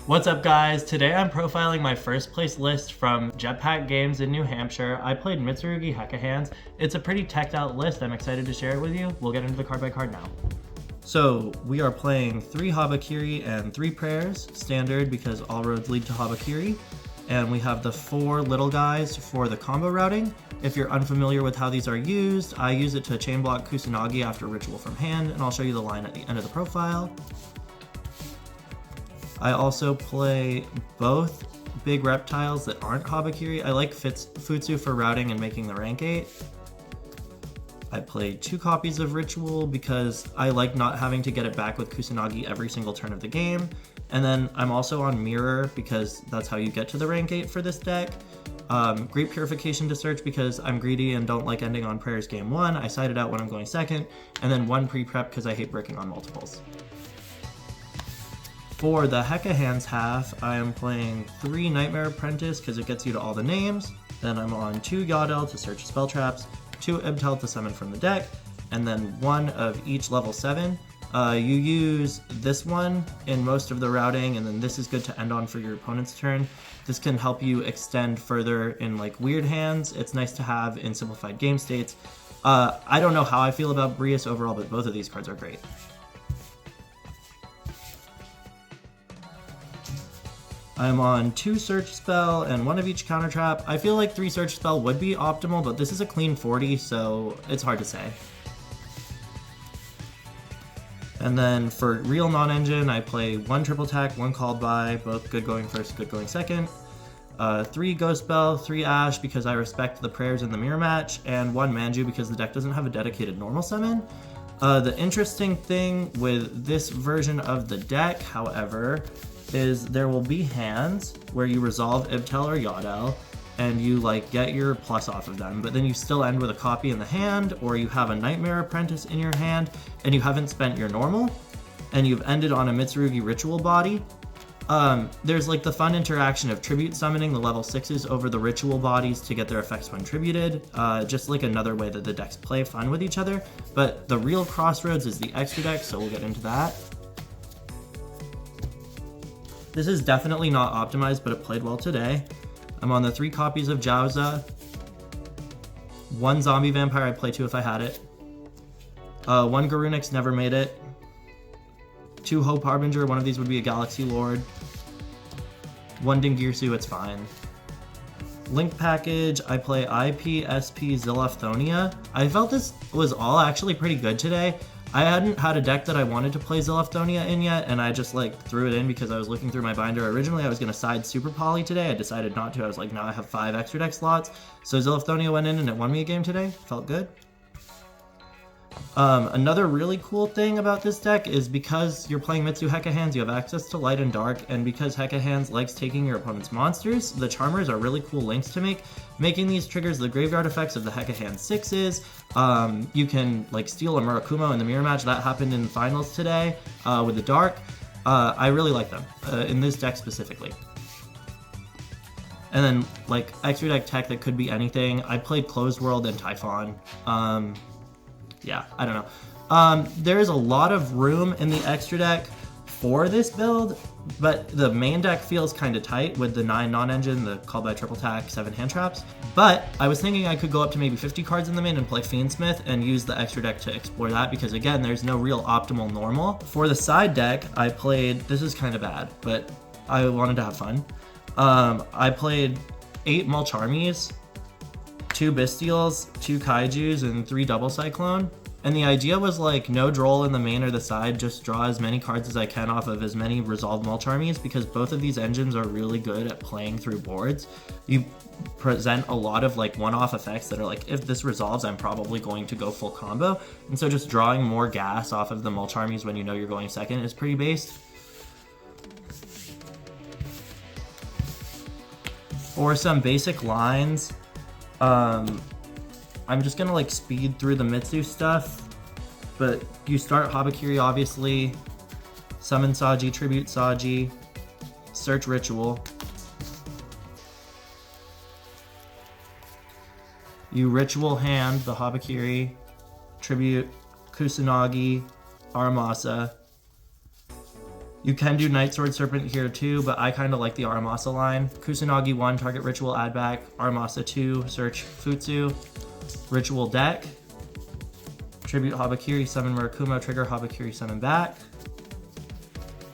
What's up guys? Today I'm profiling my first place list from Jetpack Games in New Hampshire. I played Mitsurugi Hecahands. It's a pretty teched out list. I'm excited to share it with you. We'll get into the card by card now. So we are playing 3 Habakiri and 3 prayers, standard because all roads lead to Habakiri. And we have the 4 little guys for the combo routing. If you're unfamiliar with how these are used, I use it to chain block Kusanagi after ritual from hand, and I'll show you the line at the end of the profile. I also play both big reptiles that aren't Habakiri. I like Futsu for routing and making the rank 8. I play 2 copies of Ritual because I like not having to get it back with Kusanagi every single turn of the game. And then I'm also on Mirror because that's how you get to the rank 8 for this deck. Great Purification to search because I'm greedy and don't like ending on Prayers game 1. I side it out when I'm going second. And then 1 pre-prep because I hate breaking on multiples. For the Hecahands half, I am playing 3 Nightmare Apprentice because it gets you to all the names. Then I'm on 2 Yodel to search spell traps, 2 Ibtel to summon from the deck, and then 1 of each level 7. You use this one in most of the routing, and then this is good to end on for your opponent's turn. This can help you extend further in like weird hands. It's nice to have in simplified game states. I don't know how I feel about Brius overall, but both of these cards are great. I'm on 2 Search Spell and 1 of each counter trap. I feel like 3 Search Spell would be optimal, but this is a clean 40, so it's hard to say. And then for real non-engine, I play 1 Triple Attack, 1 Called By, both good going first, good going second. 3 Ghost Bell, 3 Ash because I respect the prayers in the mirror match, and 1 Manju because the deck doesn't have a dedicated normal summon. The interesting thing with this version of the deck, however, is there will be hands where you resolve Ibtel or Yodel and you like get your plus off of them, but then you still end with a copy in the hand, or you have a Nightmare Apprentice in your hand and you haven't spent your normal and you've ended on a Mitsurugi ritual body. There's like the fun interaction of tribute summoning the level 6s over the ritual bodies to get their effects when tributed, just like another way that the decks play fun with each other. But the real crossroads is the extra deck, so we'll get into that. This is definitely not optimized, but it played well today. I'm on the 3 copies of Jowza. 1 Zombie Vampire, I'd play 2 if I had it. 1 Garunix, never made it. 2 Hope Harbinger, one of these would be a Galaxy Lord. 1 Dingirsu, it's fine. Link package, I play IPSP Zilophthonia. I felt this was all actually pretty good today. I hadn't had a deck that I wanted to play Zilophthonia in yet, and I just like threw it in because I was looking through my binder. Originally I was going to side Super Poly today. I decided not to. I was like, now I have 5 extra deck slots. So Zilophthonia went in and it won me a game today. Felt good. Another really cool thing about this deck is because you're playing Mitsu Hecahands, you have access to light and dark, and because Hecahands likes taking your opponent's monsters, the Charmers are really cool links to make. Making these triggers the graveyard effects of the Hecahands 6s. You can like steal a Murakumo in the mirror match. That happened in the finals today with the dark. I really like them in this deck specifically. And then like extra deck tech that could be anything. I played Closed World and Typhon. Yeah, I don't know. There's a lot of room in the extra deck for this build, but the main deck feels kind of tight with the 9 non-engine, the Call by Triple Attack, 7 hand traps. But I was thinking I could go up to maybe 50 cards in the main and play Fiendsmith and use the extra deck to explore that because again, there's no real optimal normal. For the side deck, I played, this is kind of bad, but I wanted to have fun. I played 8 Mulch Armies, 2 Bestials, 2 Kaijus, and 3 Double Cyclone. And the idea was like no droll in the main or the side, just draw as many cards as I can off of as many resolved Mulch Armies because both of these engines are really good at playing through boards. You present a lot of like one-off effects that are like, if this resolves, I'm probably going to go full combo. And so just drawing more gas off of the Mulch Armies when you know you're going second is pretty based. For some basic lines, I'm just gonna like speed through the Mitsu stuff, but you start Habakiri obviously, summon Saji, tribute Saji, search Ritual. You Ritual hand the Habakiri, tribute Kusanagi, Aramasa. You can do Night Sword Serpent here too, but I kind of like the Aramasa line. Kusanagi 1, target ritual, add back. Aramasa 2, search Futsu. Ritual deck. Tribute Habakiri, summon Murakumo, trigger Habakiri, summon back.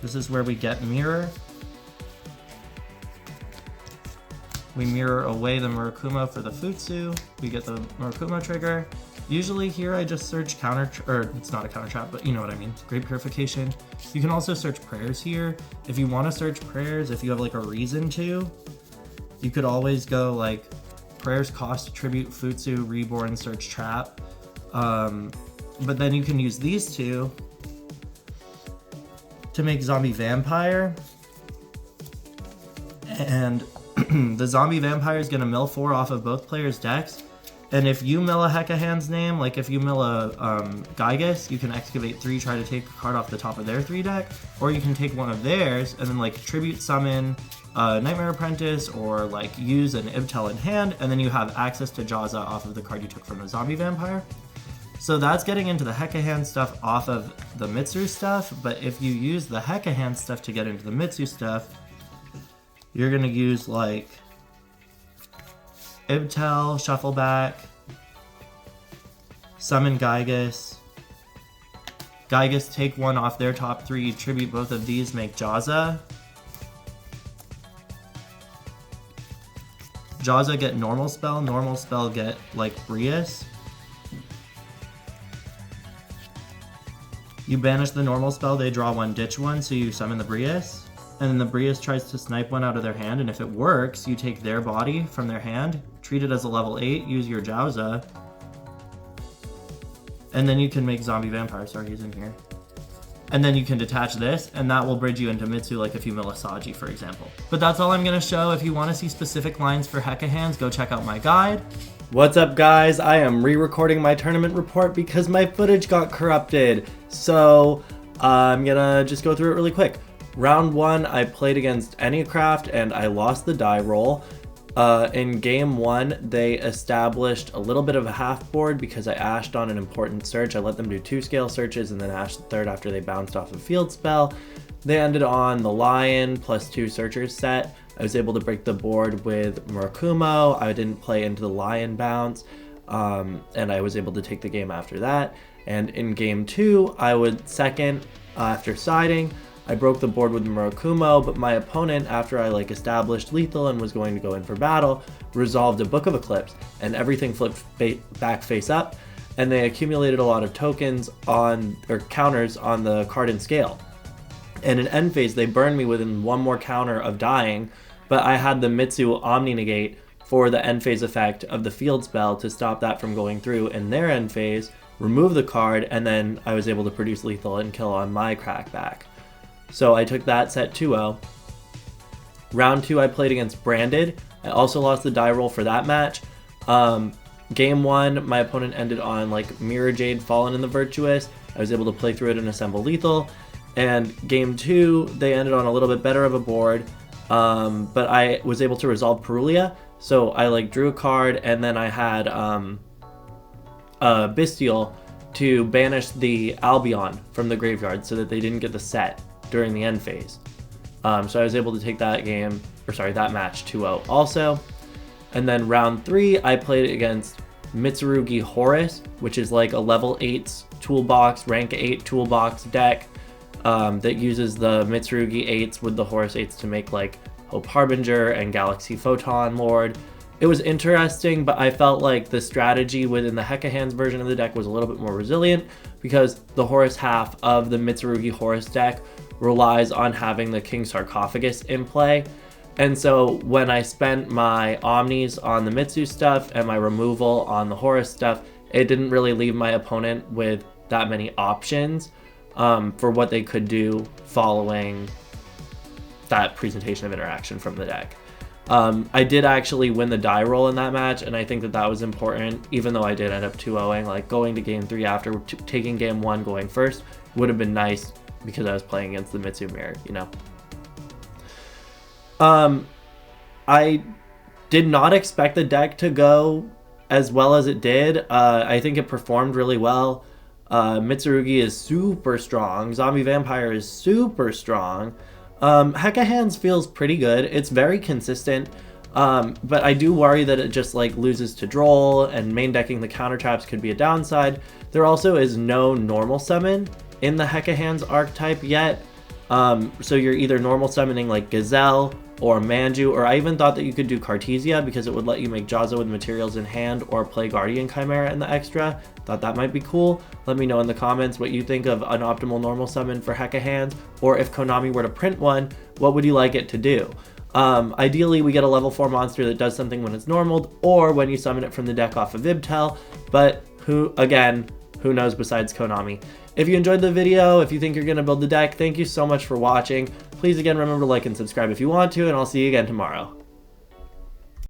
This is where we get Mirror. We mirror away the Murakumo for the Futsu. We get the Murakumo trigger. Usually here I just search counter, or it's not a counter trap, but you know what I mean. Great Purification. You can also search prayers here. If you want to search prayers, if you have like a reason to, you could always go like prayers cost tribute Futsu, reborn, search trap. But then you can use these two to make zombie vampire. And the zombie vampire is going to mill 4 off of both players' decks. And if you mill a Hecahands name, like if you mill a Gygus, you can excavate 3, try to take a card off the top of their 3 deck. Or you can take one of theirs and then like tribute summon Nightmare Apprentice or like use an Ibtel in hand, and then you have access to Jaza off of the card you took from the zombie vampire. So that's getting into the Hecahands stuff off of the Mitsu stuff, but if you use the Hecahands stuff to get into the Mitsu stuff, you're going to use like Ibtel, shuffle back, summon Gygus. Gygus, take 1 off their top 3, tribute both of these, make Jaza. Jaza get normal spell get like Brius. You banish the normal spell, they draw 1, ditch 1, so you summon the Brius. And then the Brius tries to snipe 1 out of their hand, and if it works, you take their body from their hand, treat it as a level 8, use your Jaza, and then you can make zombie vampire. Sorry, he's in here. And then you can detach this, and that will bridge you into Mitsu, like if you mill a Saji, for example. But that's all I'm going to show. If you want to see specific lines for Hecahands, go check out my guide. What's up, guys? I am re-recording my tournament report because my footage got corrupted. So I'm gonna just go through it really quick. Round 1, I played against Anycraft and I lost the die roll. In game 1, they established a little bit of a half board because I ashed on an important search. I let them do 2 scale searches and then ashed the 3rd after they bounced off a field spell. They ended on the Lion plus 2 searchers set. I was able to break the board with Murakumo. I didn't play into the Lion bounce, and I was able to take the game after that. And in game 2, I would second after siding. I broke the board with Murakumo, but my opponent, after I established lethal and was going to go in for battle, resolved a Book of Eclipse, and everything flipped back face up, and they accumulated a lot of tokens on, or counters on the card and scale. And in end phase, they burned me within 1 more counter of dying, but I had the Mitsu Omni Negate for the end phase effect of the field spell to stop that from going through in their end phase, remove the card, and then I was able to produce lethal and kill on my crackback. So I took that set 2-0. Round 2, I played against Branded. I also lost the die roll for that match. Game 1, my opponent ended on Mirror Jade Fallen in the Virtuous. I was able to play through it and assemble lethal. And game 2, they ended on a little bit better of a board, but I was able to resolve Perulia. So I drew a card, and then I had Bestial to banish the Albion from the graveyard so that they didn't get the set during the end phase. So I was able to take that match 2-0 also. And then round 3, I played against Mitsurugi Horus, which is like a level 8 toolbox, rank 8 toolbox deck that uses the Mitsurugi 8s with the Horus 8s to make Hope Harbinger and Galaxy Photon Lord. It was interesting, but I felt like the strategy within the Hecahands version of the deck was a little bit more resilient because the Horus half of the Mitsurugi Horus deck relies on having the King Sarcophagus in play. And so when I spent my Omnis on the Mitsu stuff and my removal on the Horus stuff, it didn't really leave my opponent with that many options for what they could do following that presentation of interaction from the deck. I did actually win the die roll in that match, and I think that was important, even though I did end up 2-0ing. Going to game 3 after taking game 1 going first would have been nice because I was playing against the Mitsu Mirror, you know. I did not expect the deck to go as well as it did. I think it performed really well. Mitsurugi is super strong. Zombie Vampire is super strong. Hecahands feels pretty good. It's very consistent. But I do worry that it just like loses to Droll, and main decking the counter traps could be a downside. There also is no normal summon in the Hecahands archetype yet. So you're either normal summoning like Gazelle or Manju, or I even thought that you could do Cartesia because it would let you make Jaza with materials in hand or play Guardian Chimera in the extra. Thought that might be cool. Let me know in the comments what you think of an optimal normal summon for Hecahands, or if Konami were to print one, what would you like it to do? Ideally, we get a level 4 monster that does something when it's normaled, or when you summon it from the deck off of Vibtel, but who knows besides Konami. If you enjoyed the video, if you think you're going to build the deck, thank you so much for watching. Please again remember to like and subscribe if you want to, and I'll see you again tomorrow.